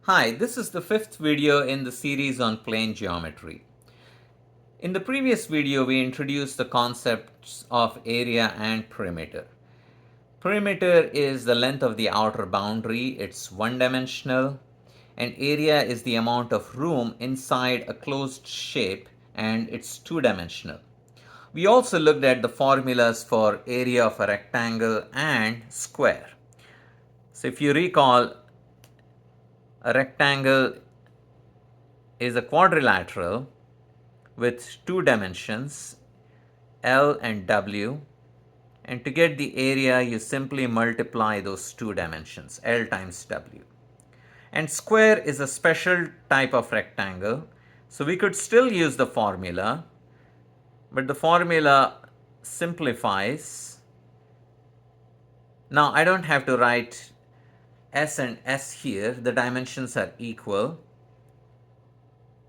Hi, this is the fifth video in the series on plane geometry. In the previous video, we introduced the concepts of area and perimeter. Perimeter is the length of the outer boundary, it's one-dimensional, and area is the amount of room inside a closed shape, and it's two-dimensional. We also looked at the formulas for area of a rectangle and square. So if you recall, a rectangle is a quadrilateral with two dimensions, L and W, and to get the area you simply multiply those two dimensions, L times W. And square is a special type of rectangle, so we could still use the formula, but the formula simplifies. Now I don't have to write S and S here, the dimensions are equal.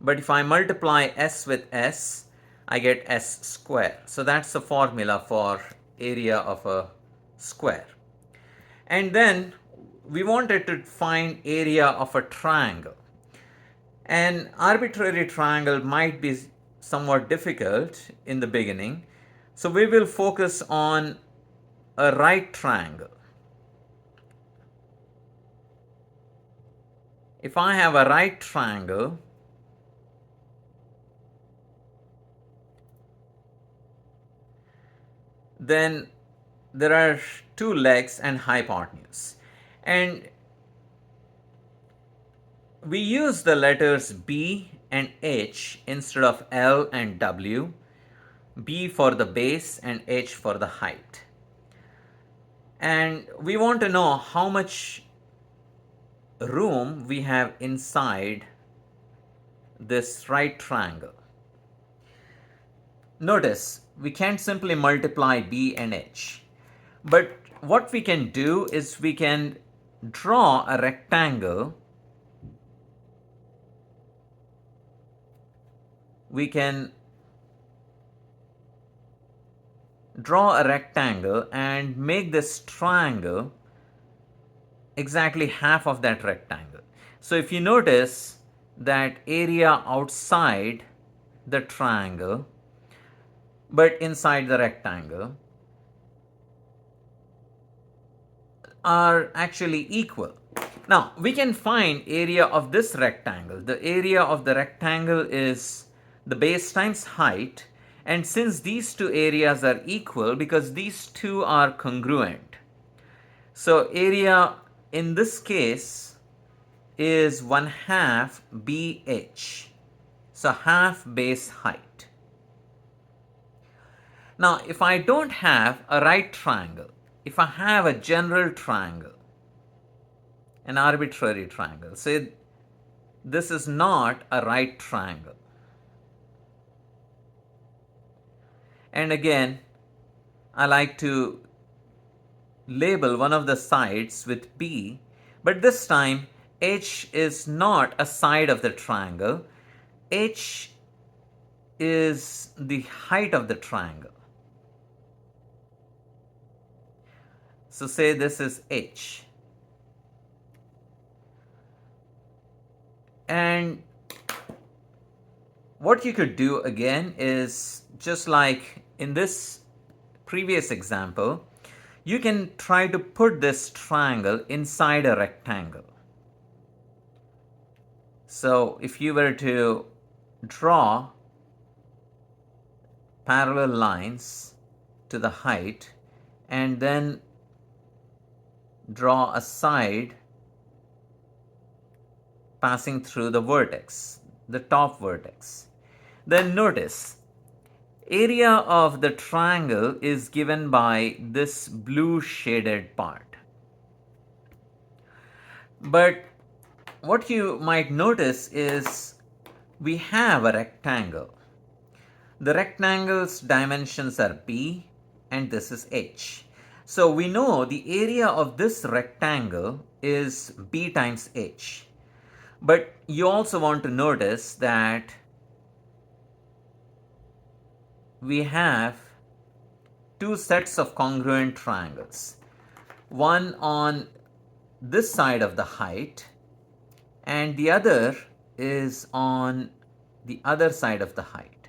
But if I multiply S with S, I get S square. So that's the formula for area of a square. And then we wanted to find area of a triangle. An arbitrary triangle might be somewhat difficult in the beginning. So we will focus on a right triangle. If I have a right triangle, then there are two legs and hypotenuse. And we use the letters B and H instead of L and W. B for the base and H for the height. And we want to know how much room we have inside this right triangle. Notice, we can't simply multiply B and H. But what we can do is we can draw a rectangle. We can draw a rectangle and make this triangle exactly half of that rectangle. So if you notice that area outside the triangle but inside the rectangle are actually equal. Now we can find area of this rectangle. The area of the rectangle is the base times height, and since these two areas are equal, because these two are congruent, so area in this case is 1/2 BH, so half base height. Now if I don't have a right triangle, if I have a general triangle, an arbitrary triangle, say this is not a right triangle, and again I like to label one of the sides with B, but this time H is not a side of the triangle. H is the height of the triangle. So say this is H. And what you could do again is, just like in this previous example, you can try to put this triangle inside a rectangle. So if you were to draw parallel lines to the height and then draw a side passing through the vertex, the top vertex, then notice area of the triangle is given by this blue shaded part. But what you might notice is we have a rectangle. The rectangle's dimensions are B and this is H. So we know the area of this rectangle is B times H. But you also want to notice that we have two sets of congruent triangles. One on this side of the height and the other is on the other side of the height.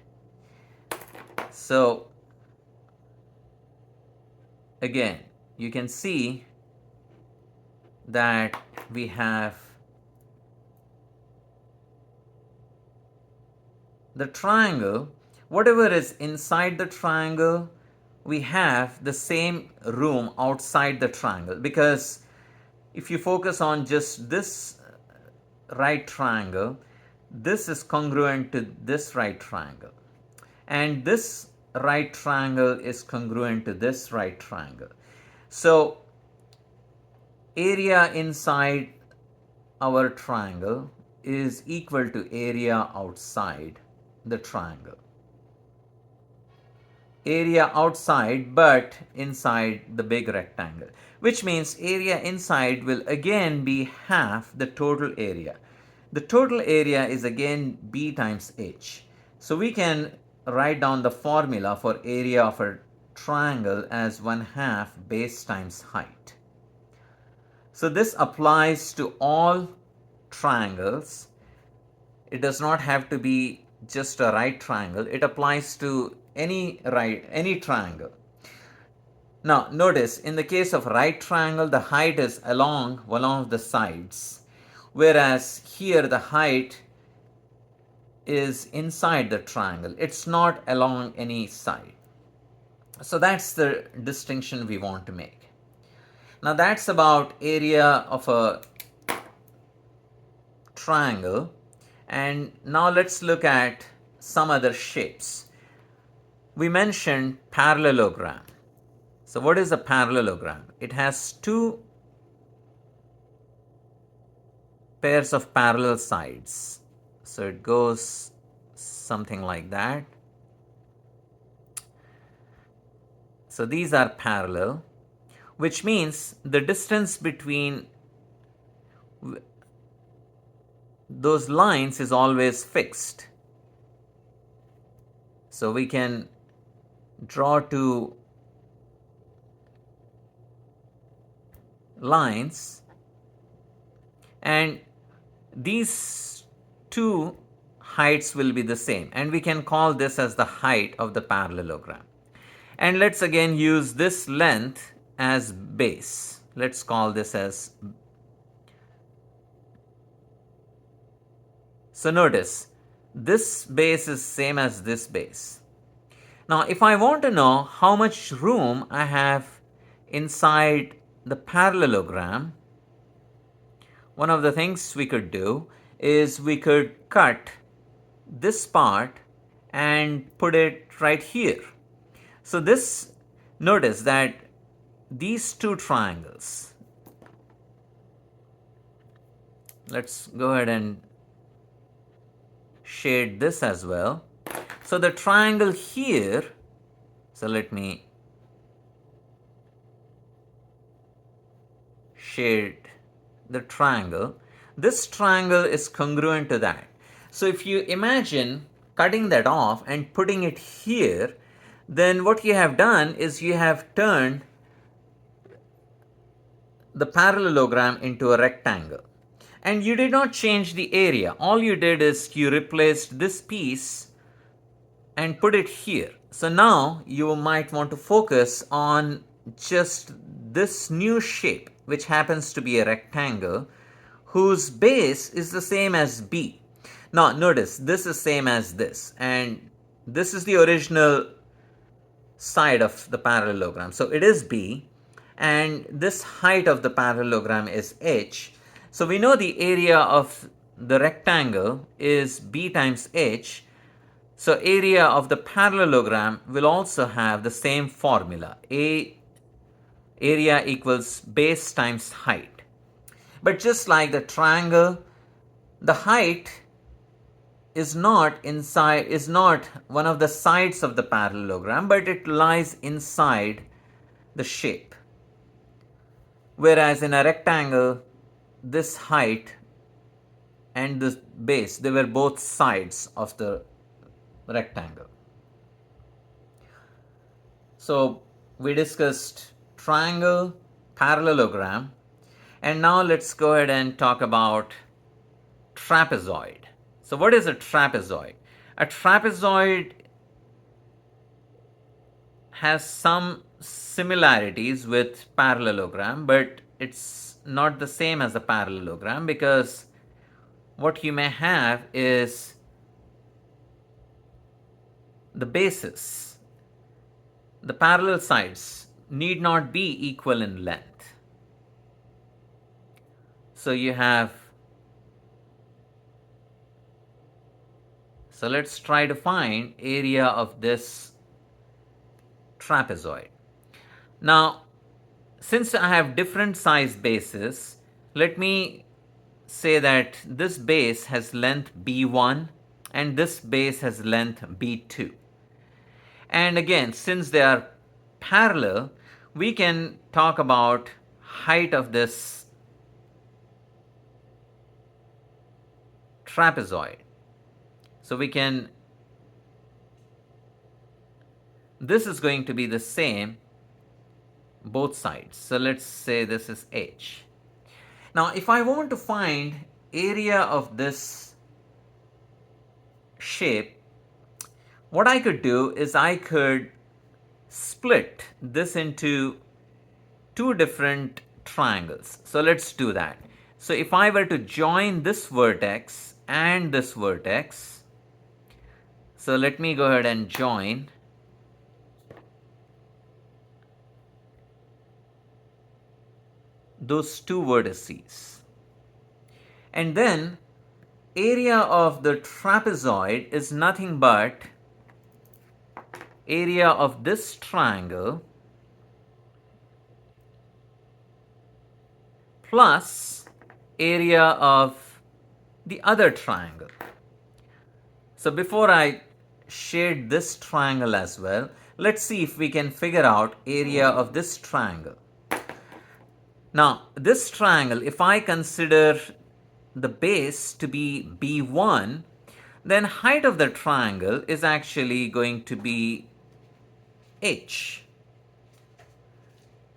So again, you can see that we have the triangle. Whatever is inside the triangle, we have the same room outside the triangle, because if you focus on just this right triangle, this is congruent to this right triangle, and this right triangle is congruent to this right triangle. So area inside our triangle is equal to area outside the triangle. Area outside but inside the big rectangle, which means area inside will again be half the total area. The total area is again b times h. So we can write down the formula for area of a triangle as 1/2 base times height. So this applies to all triangles. It does not have to be just a right triangle. It applies to any triangle. Now notice, in the case of right triangle, the height is along one of the sides, whereas here the height is inside the triangle. It's not along any side. So that's the distinction we want to make. Now that's about area of a triangle. And now let's look at some other shapes. We mentioned parallelogram. So what is a parallelogram? It has two pairs of parallel sides. So it goes something like that. So these are parallel, which means the distance between those lines is always fixed. So we can draw two lines, and these two heights will be the same, and we can call this as the height of the parallelogram. And let's again use this length as base. Let's call this as. So notice, this base is same as this base. Now if I want to know how much room I have inside the parallelogram, one of the things we could do is we could cut this part and put it right here. So this, notice that these two triangles, let's go ahead and shade this as well. So the triangle here, so let me shade the triangle. This triangle is congruent to that. So if you imagine cutting that off and putting it here, then what you have done is you have turned the parallelogram into a rectangle. And you did not change the area. All you did is you replaced this piece and put it here. So now you might want to focus on just this new shape, which happens to be a rectangle, whose base is the same as B. Now notice, this is same as this, and this is the original side of the parallelogram. So it is B, and this height of the parallelogram is H. So we know the area of the rectangle is B times H. So area of the parallelogram will also have the same formula. Area equals base times height. But just like the triangle, the height is not one of the sides of the parallelogram, but it lies inside the shape. Whereas in a rectangle, this height and this base, they were both sides of the rectangle. So we discussed triangle, parallelogram, and now let's go ahead and talk about trapezoid. So what is a trapezoid? A trapezoid has some similarities with parallelogram, but it's not the same as a parallelogram, because what you may have is the bases. The parallel sides need not be equal in length. So you have, so let's try to find area of this trapezoid. Now, since I have different size bases, let me say that this base has length b1 and this base has length b2. And again, since they are parallel, we can talk about height of this trapezoid. So we can, this is going to be the same both sides. So let's say this is h. Now, if I want to find area of this shape, what I could do is I could split this into two different triangles. So let's do that. So if I were to join this vertex and this vertex, so let me go ahead and join those two vertices. And then area of the trapezoid is nothing but area of this triangle plus area of the other triangle. So before I shade this triangle as well, let's see if we can figure out area of this triangle. Now, this triangle, if I consider the base to be b1, then height of the triangle is actually going to be h.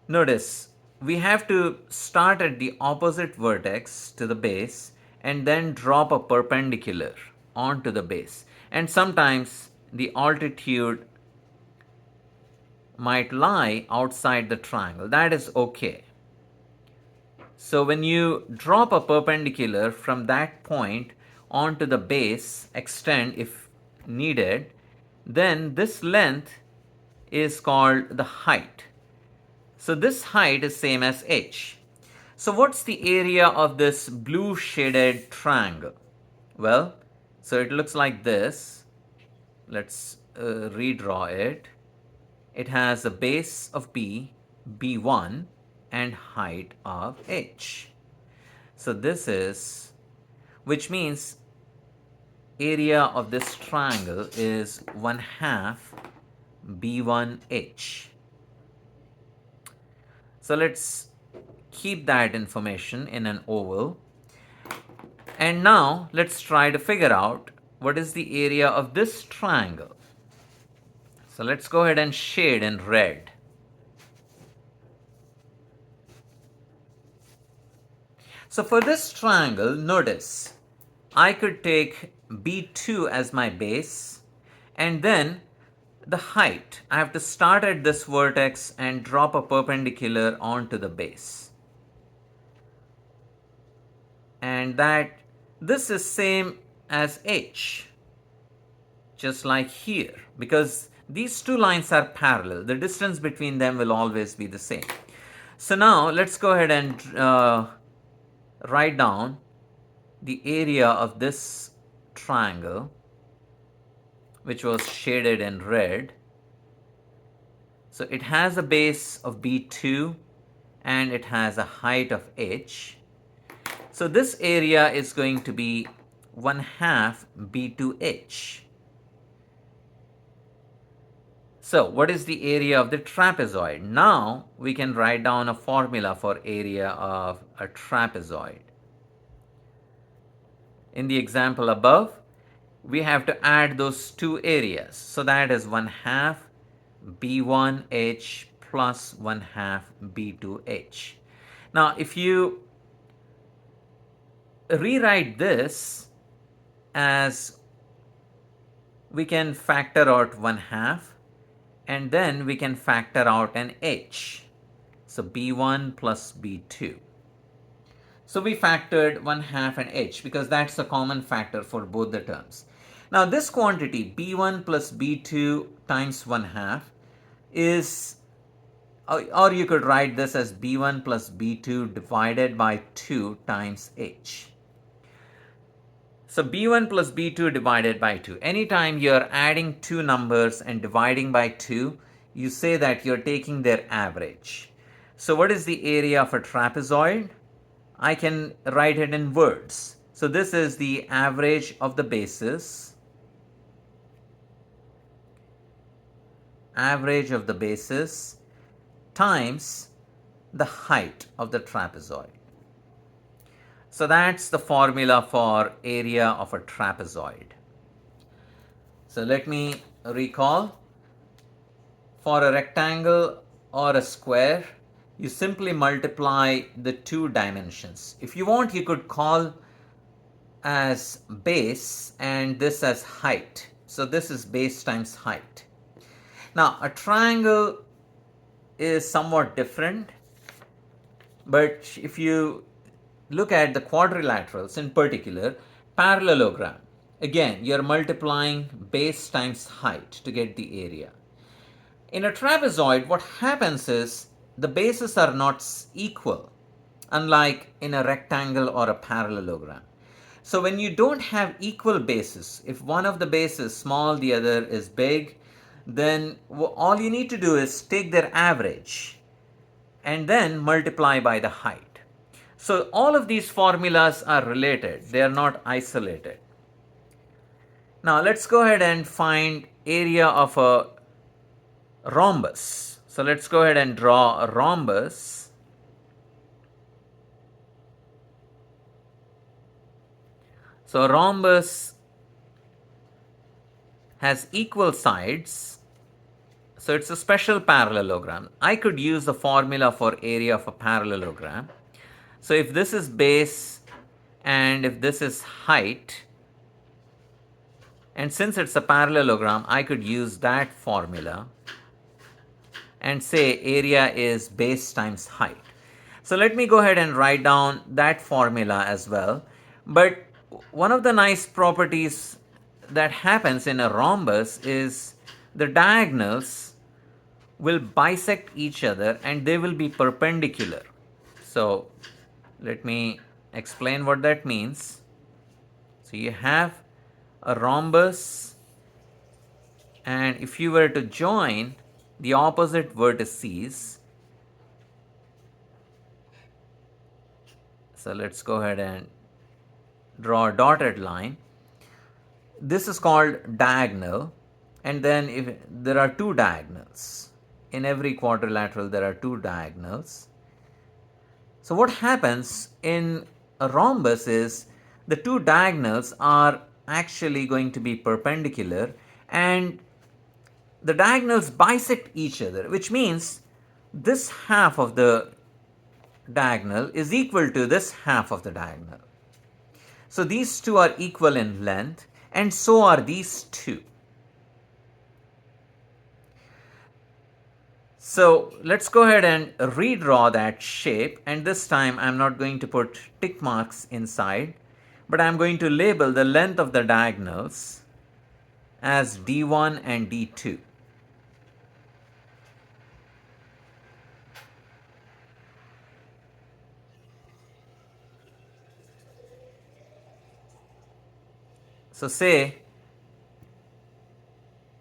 Notice, we have to start at the opposite vertex to the base and then drop a perpendicular onto the base. And sometimes the altitude might lie outside the triangle. That is okay. So when you drop a perpendicular from that point onto the base, extend if needed, then this length is called the height. So this height is same as h. So what's the area of this blue shaded triangle? Well, so it looks like this. Let's redraw it. It has a base of b, b1, and height of h. So this is, which means area of this triangle is 1/2 b1h. So let's keep that information in an oval. And now let's try to figure out what is the area of this triangle. So let's go ahead and shade in red. So for this triangle, notice I could take b2 as my base, and then the height, I have to start at this vertex and drop a perpendicular onto the base. And that this is same as h, just like here, because these two lines are parallel. The distance between them will always be the same. So now let's go ahead and write down the area of this triangle, which was shaded in red. So it has a base of b2 and it has a height of h. So this area is going to be 1/2 b2h. So what is the area of the trapezoid? Now we can write down a formula for area of a trapezoid. In the example above, we have to add those two areas. So that is 1/2 b1h plus 1/2 b2h. Now if you rewrite this as we can factor out 1/2 and then we can factor out an h. So b1 plus b2. So we factored 1/2 and h because that's a common factor for both the terms. Now this quantity b1 plus b2 times 1/2 is, or you could write this as b1 plus b2 divided by 2 times h. So b1 plus b2 divided by 2. Anytime you're adding two numbers and dividing by 2, you say that you're taking their average. So what is the area of a trapezoid? I can write it in words. So this is the average of the bases. Average of the bases times the height of the trapezoid. So that's the formula for area of a trapezoid. So let me recall. For a rectangle or a square, you simply multiply the two dimensions. If you want, you could call as base and this as height. So this is base times height. Now a triangle is somewhat different, but if you look at the quadrilaterals, in particular parallelogram, again you're multiplying base times height to get the area. In a trapezoid, what happens is the bases are not equal, unlike in a rectangle or a parallelogram. So when you don't have equal bases, if one of the bases is small, the other is big, then all you need to do is take their average and then multiply by the height. So all of these formulas are related. They are not isolated. Now let's go ahead and find area of a rhombus. So let's go ahead and draw a rhombus. So a rhombus has equal sides. So it's a special parallelogram. I could use the formula for area of a parallelogram. So if this is base and if this is height, and since it's a parallelogram, I could use that formula and say area is base times height. So let me go ahead and write down that formula as well. But one of the nice properties that happens in a rhombus is the diagonals will bisect each other and they will be perpendicular. So let me explain what that means. So you have a rhombus, and if you were to join the opposite vertices, so let's go ahead and draw a dotted line. This is called diagonal, and then if there are two diagonals, in every quadrilateral there are two diagonals. So what happens in a rhombus is the two diagonals are actually going to be perpendicular and the diagonals bisect each other, which means this half of the diagonal is equal to this half of the diagonal. So these two are equal in length, and so are these two. So let's go ahead and redraw that shape, and this time I'm not going to put tick marks inside, but I'm going to label the length of the diagonals as D1 and D2. So say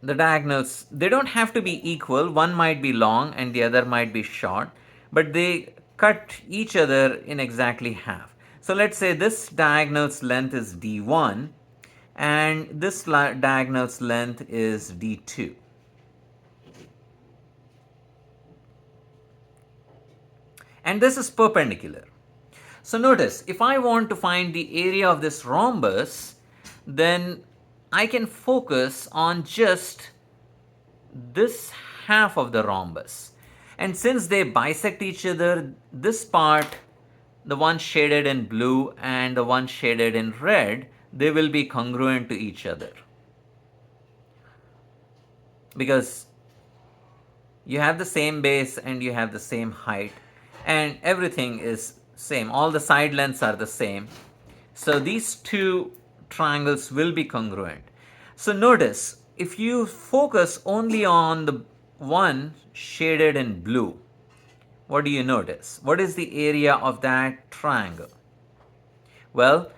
the diagonals, they don't have to be equal. One might be long and the other might be short, but they cut each other in exactly half. So let's say this diagonal's length is D1 and this diagonal's length is D2. And this is perpendicular. So notice, if I want to find the area of this rhombus, then I can focus on just this half of the rhombus. And since they bisect each other, this part the one shaded in blue and the one shaded in red, they will be congruent to each other. Because you have the same base and you have the same height and everything is same. All the side lengths are the same. So these two triangles will be congruent. So notice, if you focus only on the one shaded in blue, what do you notice? What is the area of that triangle? Well,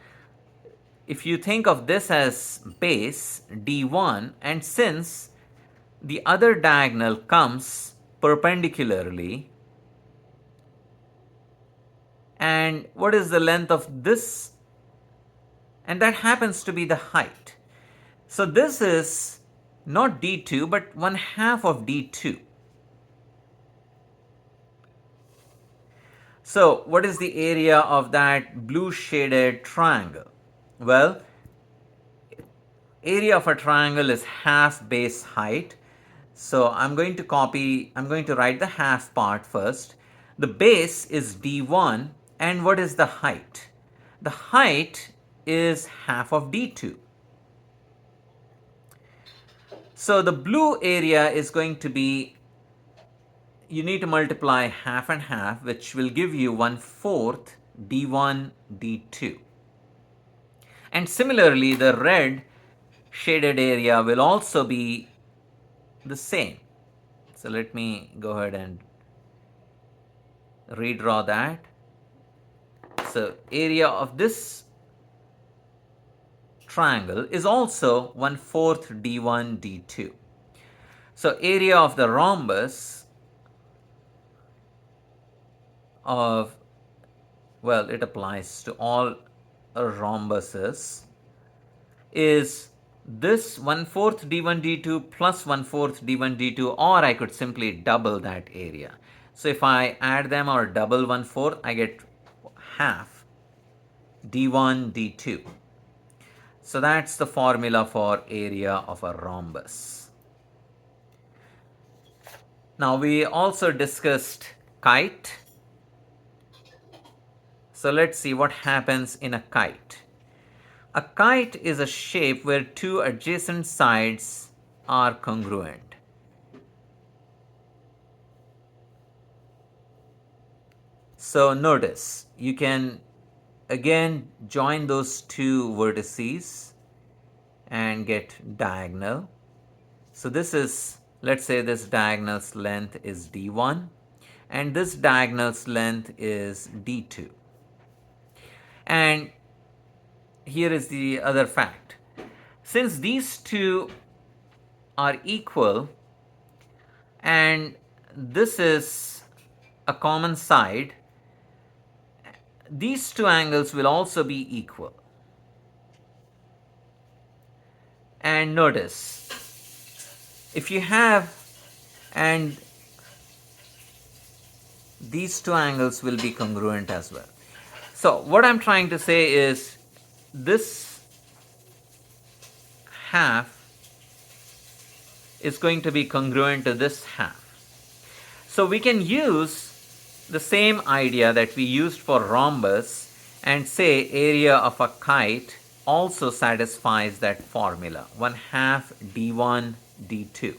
if you think of this as base D1, and since the other diagonal comes perpendicularly, and what is the length of this? And that happens to be the height. So this is not D2 but 1/2 of D2. So what is the area of that blue shaded triangle? Well, area of a triangle is half base height. So I'm going to write the half part first. The base is D1, and what is the height? The height is half of D2. So the blue area is going to be, you need to multiply half and half, which will give you 1/4 D1 D2. And similarly, the red shaded area will also be the same. So let me go ahead and redraw that. So area of this triangle is also 1/4 D1 D2. So area of the rhombus of, well, it applies to all rhombuses, is this 1/4 D1 D2 plus 1/4 D1 D2, or I could simply double that area. So if I add them or double 1/4, I get half D1 D2. So that's the formula for area of a rhombus. Now we also discussed kite. So let's see what happens in a kite. A kite is a shape where two adjacent sides are congruent. So notice, you can again join those two vertices and get diagonal. So this is, let's say this diagonal's length is D1 and this diagonal's length is D2. And here is the other fact. Since these two are equal and this is a common side, these two angles will also be equal. And notice, if you have, and these two angles will be congruent as well. So what I'm trying to say is this half is going to be congruent to this half. So we can use the same idea that we used for rhombus and say area of a kite also satisfies that formula, 1/2 D1 D2.